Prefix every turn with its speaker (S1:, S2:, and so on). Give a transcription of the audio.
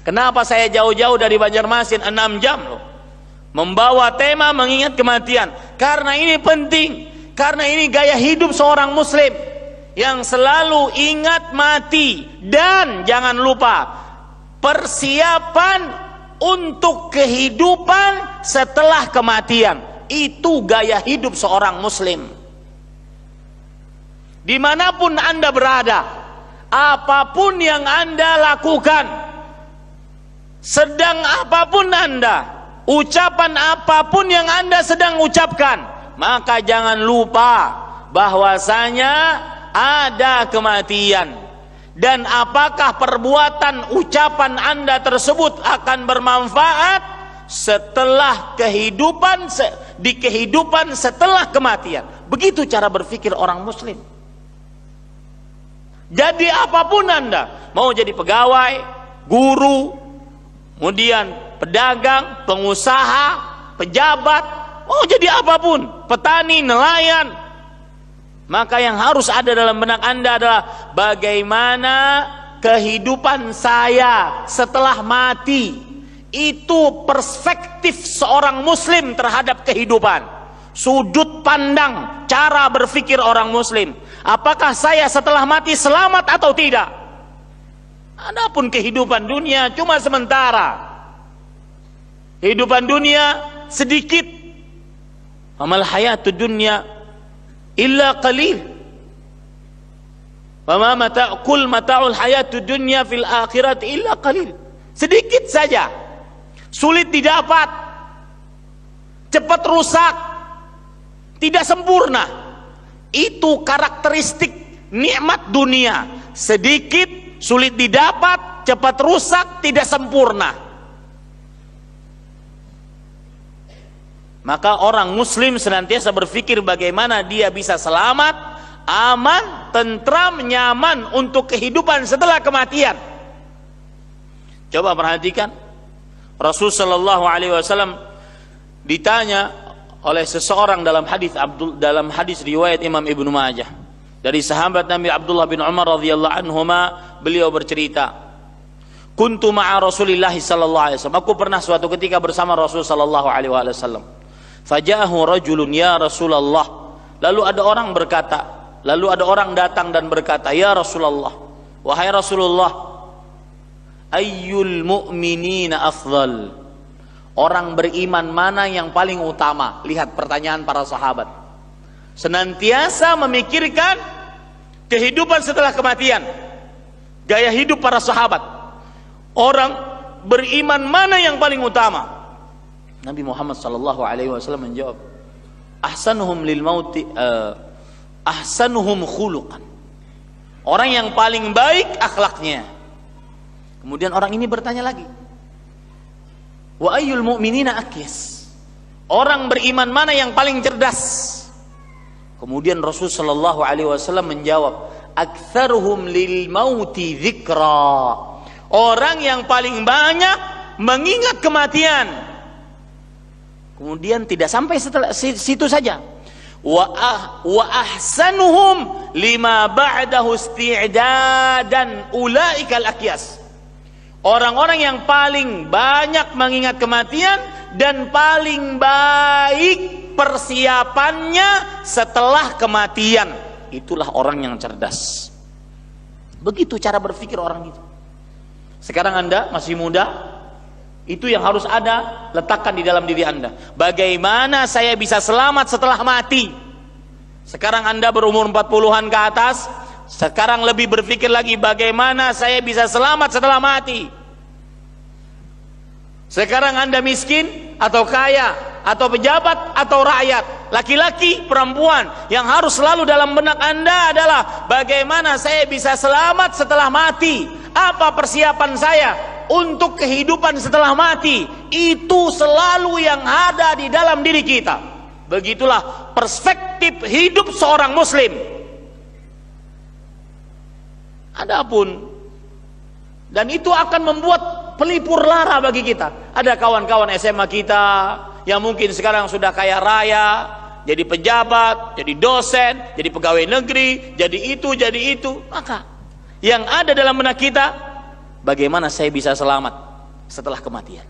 S1: Kenapa saya jauh-jauh dari Banjarmasin 6 jam loh, membawa tema mengingat kematian? Karena ini penting, karena ini gaya hidup seorang muslim yang selalu ingat mati. Dan jangan lupa, persiapan untuk kehidupan setelah kematian. Itu gaya hidup seorang muslim. Dimanapun Anda berada, apapun yang Anda lakukan, sedang apapun Anda, ucapan apapun yang Anda sedang ucapkan, maka jangan lupa bahwasanya ada kematian. Dan apakah perbuatan ucapan Anda tersebut akan bermanfaat setelah kehidupan, di kehidupan setelah kematian. Begitu cara berpikir orang muslim. Jadi apapun Anda, mau jadi pegawai, guru, kemudian pedagang, pengusaha, pejabat, mau jadi apapun, petani, nelayan, maka yang harus ada dalam benak Anda adalah bagaimana kehidupan saya setelah mati. Itu perspektif seorang muslim terhadap kehidupan, sudut pandang, cara berpikir orang muslim. Apakah saya setelah mati selamat atau tidak? Adapun kehidupan dunia cuma sementara. Kehidupan dunia sedikit. Amal hayatud dunya illa qalil. Wa ma mata'ul hayatud dunya fil akhirat illa qalil. Sedikit saja. Sulit didapat. Cepat rusak. Tidak sempurna. Itu karakteristik nikmat dunia. Sedikit, sulit didapat, cepat rusak, tidak sempurna. Maka orang muslim senantiasa berpikir bagaimana dia bisa selamat, aman, tentram, nyaman untuk kehidupan setelah kematian. Coba perhatikan, Rasul sallallahu alaihi wasallam ditanya oleh seseorang dalam hadis riwayat Imam Ibnu Majah dari sahabat Nabi Abdullah bin Umar radhiyallahu anhuma, beliau bercerita, kuntu ma'a Rasulillah sallallahu alaihi wasallam, aku pernah suatu ketika bersama Rasul sallallahu alaihi wasallam. Faja'ahu rajulun ya Rasulullah, lalu ada orang datang dan berkata, ya Rasulullah, wahai Rasulullah, ayyul mu'minina afdal, orang beriman mana yang paling utama? Lihat pertanyaan para sahabat. Senantiasa memikirkan kehidupan setelah kematian. Gaya hidup para sahabat. Orang beriman mana yang paling utama? Nabi Muhammad sallallahu alaihi wasallam menjawab, ahsanuhum lil mauti ahsanuhum khuluqan. Orang yang paling baik akhlaknya. Kemudian orang ini bertanya lagi, wa ayyul mu'minina akyas, orang beriman mana yang paling cerdas? Kemudian Rasul sallallahu alaihi wasallam menjawab, aktsaruhum lil mauti dzikra, orang yang paling banyak mengingat kematian. Kemudian tidak sampai setelah situ saja, wa ahsanuhum lima ba'dahu isti'dadan ulaikal akyas, orang-orang yang paling banyak mengingat kematian dan paling baik persiapannya setelah kematian, itulah orang yang cerdas. Begitu cara berpikir orang itu. Sekarang Anda masih muda, itu yang harus ada, letakkan di dalam diri Anda. Bagaimana saya bisa selamat setelah mati? Sekarang Anda berumur 40-an ke atas, sekarang lebih berpikir lagi, bagaimana saya bisa selamat setelah mati? Sekarang Anda miskin atau kaya, atau pejabat atau rakyat, laki-laki, perempuan, yang harus selalu dalam benak Anda adalah bagaimana saya bisa selamat setelah mati? Apa persiapan saya untuk kehidupan setelah mati? Itu selalu yang ada di dalam diri kita. Begitulah perspektif hidup seorang muslim. Adapun, dan itu akan membuat pelipur lara bagi kita. Ada kawan-kawan SMA kita yang mungkin sekarang sudah kaya raya, jadi pejabat, jadi dosen, jadi pegawai negeri, jadi itu. Maka yang ada dalam benak kita, bagaimana saya bisa selamat? setelah kematian.